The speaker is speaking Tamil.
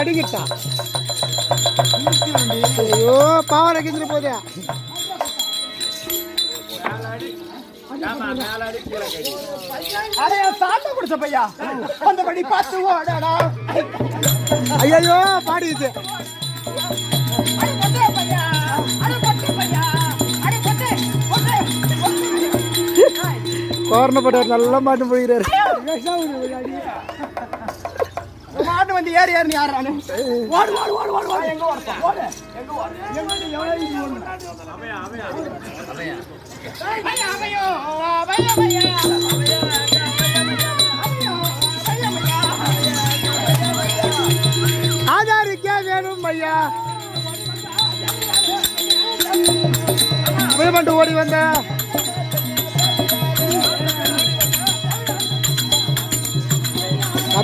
அடிக்கிட்டா ஐயோ பாவரை கிஞ்சிட்டு போதே சாத்த குடிச்ச பையா அந்த படி பார்த்து ஓடடா ஐயோ பாடிச்சு கோரணப்பட்டார் நல்லா மாட்டு போகிறாரு மாட்டு வந்து ஏறி ஏறி யாரானு ஓடு ஓடு ஓடு ஓடு ஓடு எங்க ஓடுறோம் ஓடு எங்க ஓடு எங்க வந்து எவ்வளவு ஈஸி ஓடு அவையா அவையா அவையா அவையா அவையா அவையா ஆதாரிக்கே வேணும் ஐயா பண்ணிட்டு ஓடி வந்த